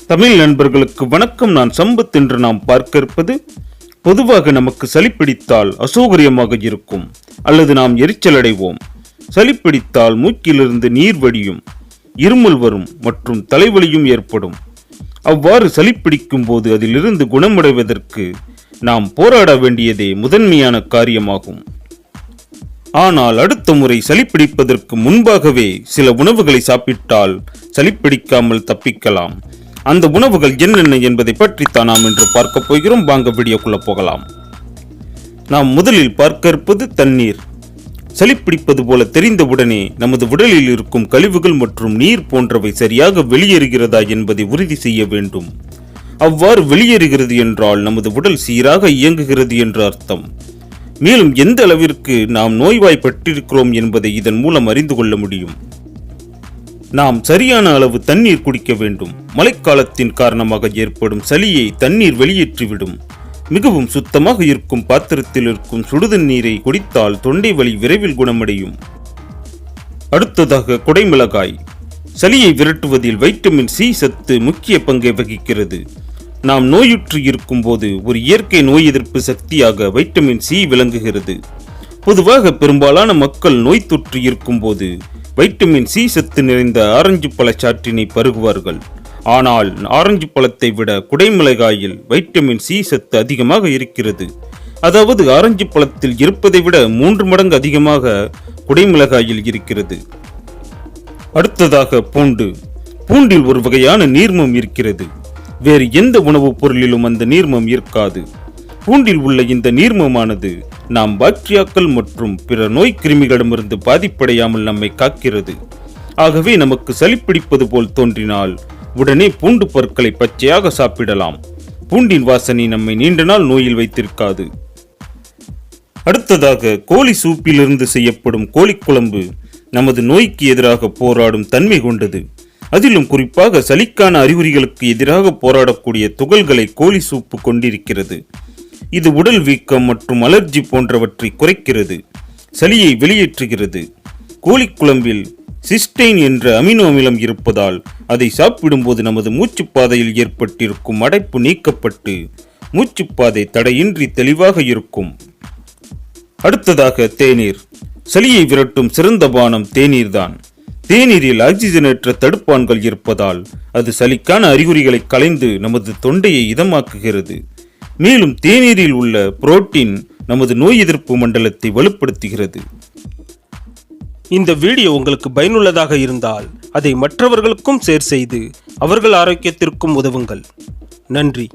தமிழ் நண்பர்களுக்கு வணக்கம். நான் சம்பத். என்று நாம் பார்க்க இருப்பது, பொதுவாக நமக்கு சளி பிடித்தால் அசௌகரியமாக இருக்கும் அல்லது நாம் எரிச்சல் அடைவோம். சளி பிடித்தால் மூக்கிலிருந்து நீர் வடியும், இருமல் வரும் மற்றும் தலைவலியும் ஏற்படும். அவ்வாறு சளி பிடிக்கும் போது அதிலிருந்து குணமடைவதற்கு நாம் போராட வேண்டியதே முதன்மையான காரியமாகும். ஆனால் அடுத்த முறை சளி பிடிப்பதற்கு முன்பாகவே சில உணவுகளை சாப்பிட்டால் சளி பிடிக்காமல் தப்பிக்கலாம். அந்த உணவுகள் என்னென்ன என்பதை பற்றித்தான் நாம் இன்று பார்க்க போகிறோம். வாங்க வீடியோக்குள்ள போகலாம். நாம் முதலில் பார்க்க இருப்பது தண்ணீர். சளி பிடிப்பது போல தெரிந்தவுடனே நமது உடலில் இருக்கும் கழிவுகள் மற்றும் நீர் போன்றவை சரியாக வெளியேறுகிறதா என்பதை உறுதி செய்ய வேண்டும். அவ்வாறு வெளியேறுகிறது என்றால் நமது உடல் சீராக இயங்குகிறது என்று அர்த்தம். மேலும் எந்த அளவிற்கு நாம் நோய்வாய்ப்பட்டிருக்கிறோம் என்பதை இதன் மூலம் அறிந்து கொள்ள முடியும். நாம் சரியான அளவு தண்ணீர் குடிக்க வேண்டும். மழைக்காலத்தின் காரணமாக ஏற்படும் சளியை தண்ணீர் வெளியேற்றிவிடும். மிகவும் சுத்தமாக இருக்கும் பாத்திரத்தில் இருக்கும் சுடுதண்ணீரை குடித்தால் தொண்டை வலி விரைவில் குணமடையும். அடுத்ததாக குடைமிளகாய். சளியை விரட்டுவதில் வைட்டமின் சி சத்து முக்கிய பங்கை வகிக்கிறது. நாம் நோயுற்று இருக்கும் போது ஒரு இயற்கை நோய் எதிர்ப்பு சக்தியாக வைட்டமின் சி விளங்குகிறது. பொதுவாக பெரும்பாலான மக்கள் நோய் தொற்று இருக்கும் போது வைட்டமின் சி சத்து நிறைந்த ஆரஞ்சு பழச்சாற்றினை பருகுவார்கள். ஆனால் ஆரஞ்சு பழத்தை விட குடைமிளகாயில் வைட்டமின் சி சத்து அதிகமாக இருக்கிறது. அதாவது ஆரஞ்சு பழத்தில் இருப்பதை விட 3 மடங்கு அதிகமாக குடைமிளகாயில் இருக்கிறது. அடுத்ததாக பூண்டு. பூண்டில் ஒரு வகையான நீர்மம் இருக்கிறது. வேறு எந்த உணவுப் பொருளிலும் அந்த நீர்மம் இருக்காது. பூண்டில் உள்ள இந்த நீர்மமானது நாம் பாக்டீரியாக்கள் மற்றும் பிற நோய் கிருமிகளிடமிருந்து பாதிப்படையாமல் நம்மை காக்கிறது. ஆகவே நமக்கு சளி பிடிப்பது போல் தோன்றினால் உடனே பூண்டு பற்களை பச்சையாக சாப்பிடலாம். பூண்டின் வாசனை நம்மை நீண்ட நாள் நோயில் வைத்திருக்காது. அடுத்ததாக கோழி சூப்பிலிருந்து செய்யப்படும் கோழிக்குழம்பு நமது நோய்க்கு எதிராக போராடும் தன்மை கொண்டது. அதிலும் குறிப்பாக சளிக்கான அறிகுறிகளுக்கு எதிராக போராடக்கூடிய துகள்களை கோழி சூப்பு கொண்டிருக்கிறது. இது உடல் வீக்கம் மற்றும் அலர்ஜி போன்றவற்றை குறைக்கிறது, சளியை வெளியேற்றுகிறது. கோழிக்குழம்பில் சிஸ்டைன் என்ற அமினோ அமிலம் இருப்பதால் அதை சாப்பிடும்போது நமது மூச்சுப்பாதையில் ஏற்பட்டிருக்கும் அடைப்பு நீக்கப்பட்டு மூச்சுப்பாதை தடையின்றி தெளிவாக இருக்கும். அடுத்ததாக தேநீர். சளியை விரட்டும் சிறந்த பானம் தேநீர் தான். தேநீரில் ஆக்சிஜனேற்ற தடுப்பான்கள் இருப்பதால் அது சளிக்கான அறிகுறிகளை களைந்து நமது தொண்டையை இதமாக்குகிறது. மேலும் தேநீரில் உள்ள புரோட்டீன் நமது நோய் எதிர்ப்பு மண்டலத்தை வலுப்படுத்துகிறது. இந்த வீடியோ உங்களுக்கு பயனுள்ளதாக இருந்தால் அதை மற்றவர்களுக்கும் ஷேர் செய்து அவர்கள் ஆரோக்கியத்திற்கும் உதவுங்கள். நன்றி.